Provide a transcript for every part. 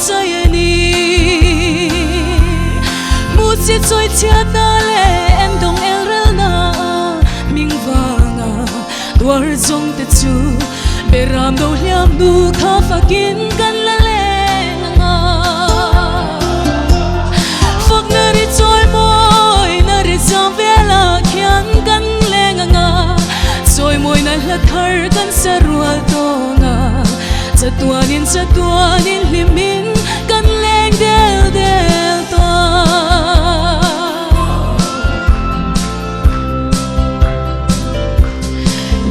say ni mu si choi chia ta le em dong el rel na ming vanga tuar jong te chu beram do liam du kha fakin kan la le nga phok na ri choi moi na ri jam vela khian kan le nga choi moi na la thar kan sarwal to nga chatuanin limin kan leng del del to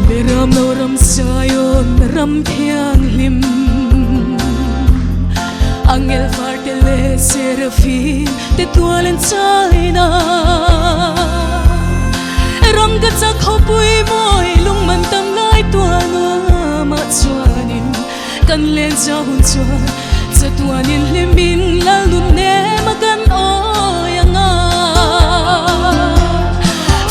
beram no ram sayon ram thiang lim angel fartele serafin te tualen chaina ram ga cha khopui moi lung man tam lai tuana ma chuanin kan len cha hun chuan chatuanin limin la lun ne ma kan oyanga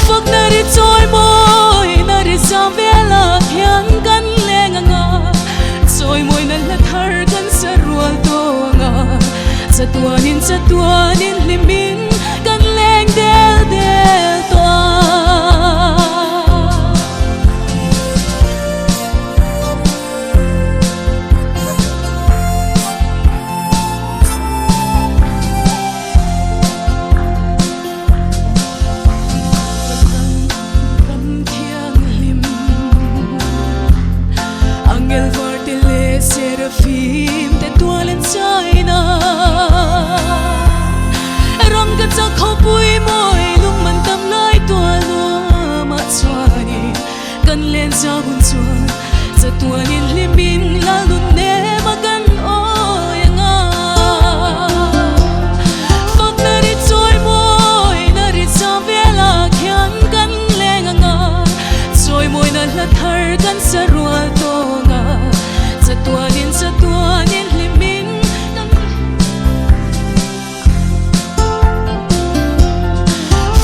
phok na ri choi moi na ri sam vela khian kan lenganga choi moi na la thar kan sarwal to nga chatuanin limin kan leng del del to serafim te tualen chaina ram ga cha khopui moi lung man tam lai tualo ma chwani kan len cha hun chuan chatuanin limin la lun ne ma kan oyanga phok na ri choi moi na ri cham vela khian kan lenganga choi moi na la thar kan sarwal to nga chatuanin limin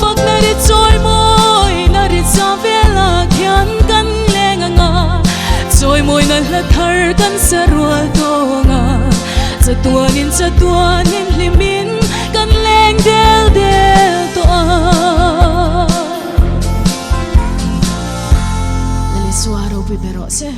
phok na ri choi moi na ri cham vela khian kan lenganga choi moi na la thar kan sarwal to nga chatuanin limin kan leng del del to Naliswaro bibero se